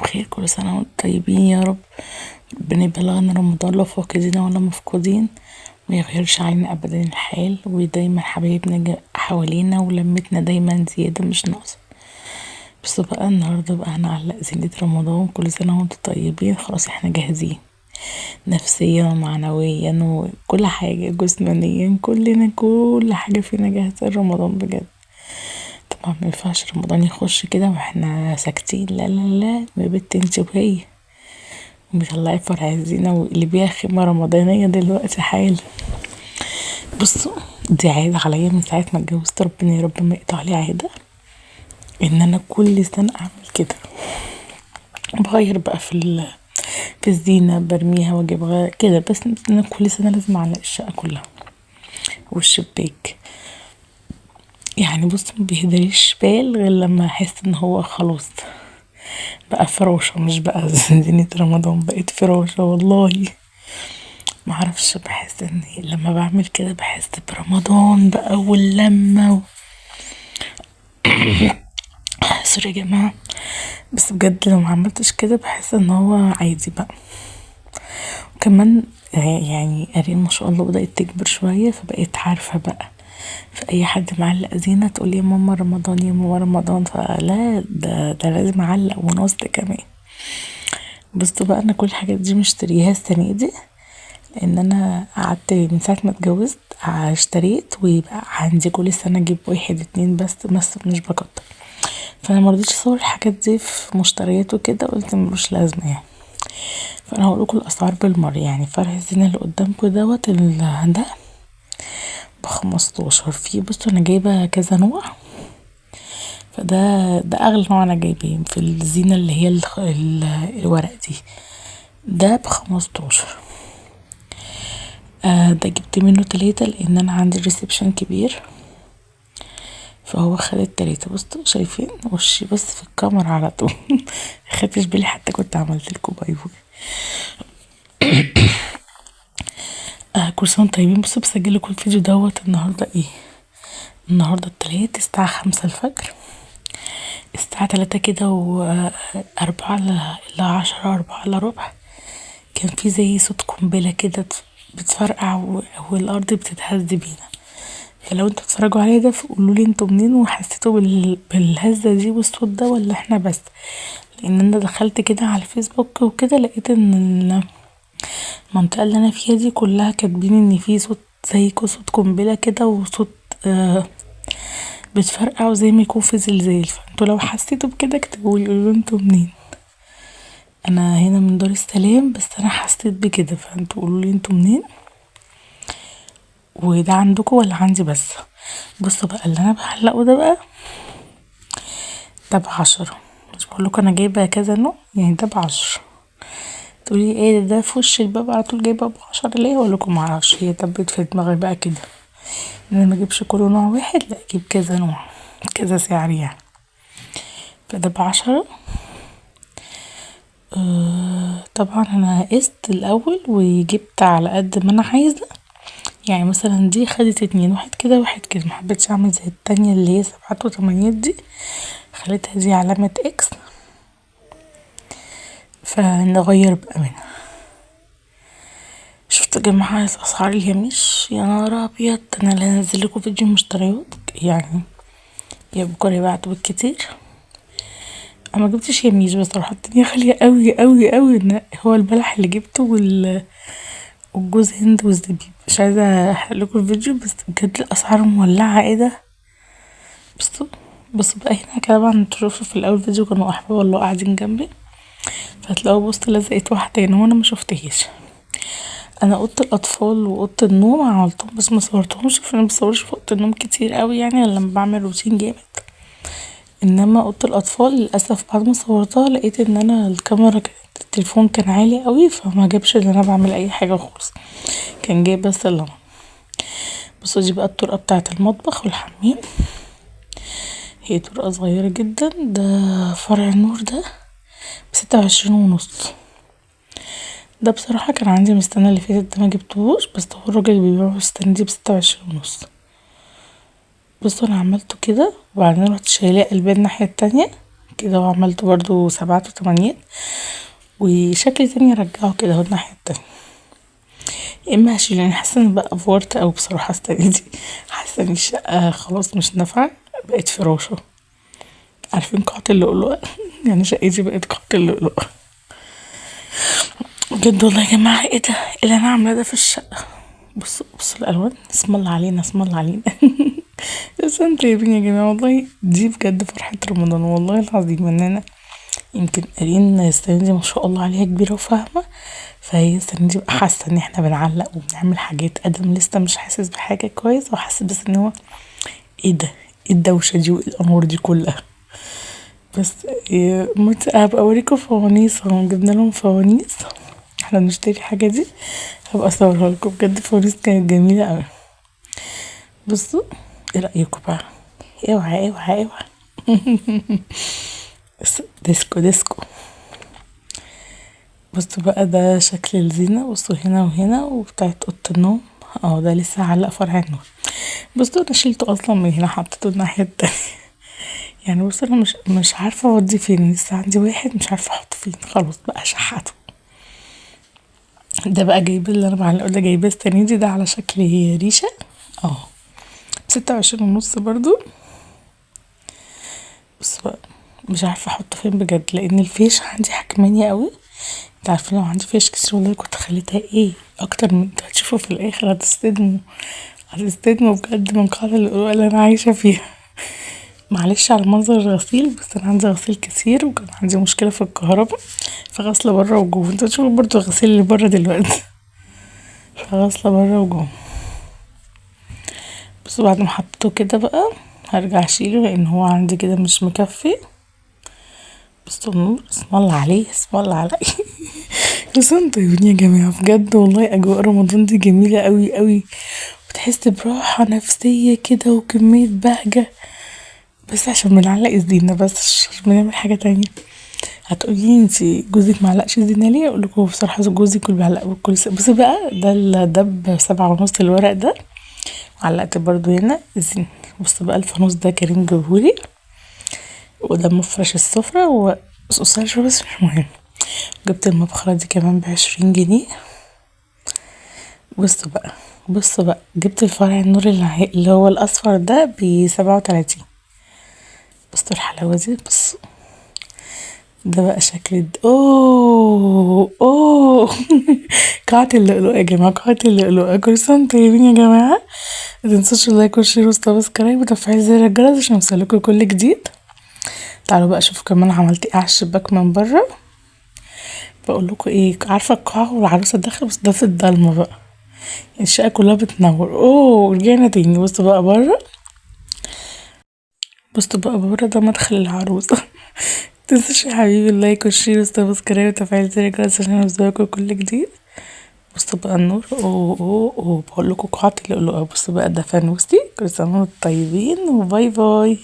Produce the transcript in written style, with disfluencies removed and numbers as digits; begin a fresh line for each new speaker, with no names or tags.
بخير، كل سنة وانتم طيبين يا رب. ربنا يبلغنا رمضان لا فاقدين ولا مفقودين، ميغيرش علينا ابدا الحال، ودايما حبايبنا حوالينا ولمتنا دايما زيادة مش ناقصة. بس بقى النهاردة بقى هنعلق زينة رمضان. كل سنة وانتم طيبين. خلاص احنا جاهزين نفسيا ومعنويا وكل حاجة، جسمانيا، كلنا كل حاجة فينا جاهزة لرمضان بجد. طبعا مينفعش رمضان يخش كده واحنا ساكتين، لا لا لا، يا بنت انت وهي بيطلعي فرع الزينة واللي بيها خيمة رمضانية دلوقتي حالا. بصوا، دي عادة عليا من ساعة ما اتجوزت، ربنا يا رب ما يقطع لي عادة ان انا كل سنة اعمل كده. بغير بقى في الزينة، برميها واجيب كده، بس انا كل سنة لازم اعلق الشقة كلها والشباك. يعني بص، مبيهدريش بال غير لما احس ان هو خلاص بقى فراشة، مش بقى زينة رمضان، بقيت فراشة والله. معرفش، بحس ان لما بعمل كده بحس برمضان بقى واللمة سوري يا جماعة، بس بجد لو معملتش كده بحس ان هو عادي بقى. وكمان يعني قرين ما شاء الله بدأت تكبر شوية، فبقيت عارفة بقى في اي حد معلق زينة تقول يا ماما رمضان يا ماما رمضان، فلا ده لازم اعلق ونص كمان. بصوا بقى، انا كل الحاجات دي مشتريها السنة دي، لان انا قعدت من ساعة ما اتجوزت اشتريت، ويبقى عندي كل سنة اجيب واحد اتنين بس مش بكتر. فانا مرضيتش اصور الحاجات دي في مشتريات وكده، قلت ملوش لازمة يعني. فانا هقولكوا الاسعار بالمرة. يعني فرع الزينة اللي قدامكوا دوت ده ب15. في بصوا انا جايبة كذا نوع، فده اغلى نوع انا جايباه في الزينة اللي هي الورق دي، ده ب15. ده جبت منه 3 لان انا عندي ريسبشن كبير، فهو خد ال3. بصوا شايفين وشي بس في الكاميرا على طول خدتش بالي حتى كنت عملت لكم باي باي. كل سنه وانتم طيبين. بصوا بسجل لكم الفيديو دوت النهارده النهارده التلات الساعه 5 الفجر، الساعه 3 كده و4 ل10، 4 الا ربع، كان في زي صوت قنبله كده بتفرقع والارض بتتهز بينا. فلو انتوا بتتفرجوا عليا ده فقولولي انتوا منين وحسيتوا بالهزة دي والصوت ده ولا احنا بس. لان انا دخلت كده على الفيسبوك وكده لقيت ان المنطقة اللي انا فيها دي كلها كاتبين ان في صوت زي صوت قنبلة كده، وصوت بتفرقع وزي ما يكون في زلزال. فانتوا لو حسيتوا بكده اكتبولي، قولوا انتوا منين. انا هنا من دار السلام، بس انا حسيت بكده، فانتوا قولولي انتوا منين، وده عندكم ولا عندي بس. بصوا بقى اللي انا بعلقه ده بقى، ده ب10. مش بقولكوا انا جايبه كذا نوع، يعني ده ب10. تقولي ايه ده في وش الباب على طول جايبه ب10 ليه؟ اقولكوا معرفش، هي طبت في دماغي بقى كده ان انا مجيبش كله نوع واحد، لا اجيب كذا نوع كذا سعر يعني. فده ب10. طبعا انا قست الاول وجبت على قد ما انا عايزه. يعني مثلا دي خدت 2، واحد كده واحد كده، محبتش اعمل زي التانية اللي هي 7 و8 دي، خليتها دي علامة اكس، فنغير بقى منها. شفتوا يا جماعة اسعار اليميش؟ يا نهار ابيض، انا اللي هنزلكوا فيديو مشتريات يعني يا بكره يبعت بالكتير. انا مجبتش يميش بصراحة، الدنيا غالية اوي اوي اوي. هو البلح اللي جبته والجوز هند والزبيب. مش عايزة احرقلكوا الفيديو، بس بجد الاسعار مولعة. ايه ده؟ بصوا بقى هنا كده. طبعا انتوا شوفوا في الاول فيديو كانوا احباب والله قاعدين جنبي، فهتلاقوا بص لزقت واحدة هنا وانا مشوفتهاش. انا اوضه الاطفال واوضه النوم عملتهم بس ما صورتهمش، فانا مبصورش في اوضه النوم كتير قوي يعني لما بعمل روتين جامد. انما اوضه الاطفال للاسف بعد ما صورتها لقيت ان انا الكاميرا التليفون كان عالي قوي، فما جابش ان انا بعمل اي حاجه خالص، كان جايب بس اللمبه. بصوا دي بقى الطرقه بتاعه المطبخ والحمام، هي طرقه صغيره جدا. ده فرع النور ده ب26.5. ده بصراحة كان عندي من السنة اللي فاتت، ده مجبتهوش، بس هو الراجل اللي بيبيعه السنة دي ب26.5. بصوا انا عملته كده، وبعدين رحت شايلاه قلبيه الناحية التانية كده وعملته برضو 7 و8 وشكل تاني ارجعه كده اهو الناحية التانية. يا اما هشيل، يعني حاسه ان بقى افورت اوي بصراحه السنه دي. حاسه ان الشقه خلاص مش نافعه، بقت فراشه. عارفين قاعة اللؤلؤة؟ يعني شقتي بقت قاعة اللؤلؤة بجد والله يا جماعة. ايه ده؟ ايه اللي انا عاملاه ده في الشقة؟ بصوا الالوان، اسم الله علينا اسم الله علينا. بس انتوا طيبين يا جماعة والله، دي بجد فرحة رمضان والله العظيم. ان انا يمكن قارين السنة دي ما شاء الله عليها كبيرة وفاهمة، فهي السنة دي بقى حاسة ان احنا بنعلق وبنعمل حاجات. ادم لسه مش حاسس بحاجة كويس، وحاسس بس ان هو ايه ده، ايه الدوشة دي وايه الانوار دي كلها. بس هبقى اوريكم فوانيس اهو، جبنا لهم فوانيس، احنا بنشتري الحاجة دي. هبقى اصورها لكم، بجد فوانيس كانت جميلة اوي. بصوا ايه رأيكم بقى؟ اوعى اوعى اوعى. بس ديسكو ديسكو. بصوا بقى ده شكل الزينة، بصوا هنا وهنا وبتاعت اوضة النوم. اه ده لسه هعلق فرع النور. بصوا انا شيلته اصلا من هنا حطيته الناحية التانية. يعني بصوا انا مش عارفة اوديه فين، لسه عندي واحد مش عارفة احطه فين، خلاص بقى شحته. ده بقى جايبه اللي انا معلقه ده، جايباه السنة دي، ده على شكل ريشة اه، 26 ونص برضو. بس بقى مش عارفة احطه فين بجد، لان الفيش عندي حكمانية قوي. انت عارفين لو عندي فيش كتير والله كنت خليتها ايه اكتر من انتوا هتشوفوا في الاخر، هتستدموا بجد من قاعدة القلوق اللي انا عايشة فيها. معلش على منظر الغسيل، بس انا عندي غسيل كتير وكان عندي مشكلة في الكهرباء، فغسلة برا وجوه. انتوا تشوفوا برضو الغسيل اللي برا دلوقتي. فغسلة برا وجوه. بس بعد ما حطيته كده بقى هرجع اشيله، لان هو عندي كده مش مكفي. بس النور اسم الله عليه اسم الله عليه. بس انتوا طيبين يا جماعة بجد والله، اجواء رمضان دي جميلة قوي قوي، بتحس براحة نفسية كده وكمية بهجة. بس عشان بنعلق الزينة بس، مش بنعمل حاجة تانية. هتقولي انتي جوزك معلقش زينة ليه؟ اقول لكم بصراحة جوزي كل بيعلق بكل بصي بقى ده ب7 ونص الورق ده، علقت برضو هنا الزينة. بص بقى الفانوس ده كريم جابهولي، وده مفرش السفرة قصير شوية بس مش مهم. جبت المبخرة دي كمان ب20 جنيه. بصوا بقى جبت الفرع النور اللي هو الأصفر ده ب37. بصوا الحلاوة دي، بصوا ده بقى شكل اوه. قاعة اللؤلؤة يا جماعة، قاعة اللؤلؤة. كل سنة وانتم طيبين يا جماعة. متنسوش اللايك والشير والسبسكرايب وتفعيل زر الجرس عشان يوصلكوا كل جديد. تعالوا بقى شوفوا كمان عملت ايه على الشباك من بره. بقول لكم ايه، عارفه القاعه والعروسه داخله، بس ده في الضلمه بقى، الشقه كلها بتنور. رجعنا تاني. بصوا بقى بره ده مدخل العروسه. متنسوش يا حبيبي اللايك والشير والسبسكرايب وتفعيل زر الجرس عشان يوصلكوا كل جديد. بصوا بقى النور، بقول لكم قاعه اللؤلؤه. بصوا بقى ده فانوسي. كل سنه وانتم طيبين وباي باي.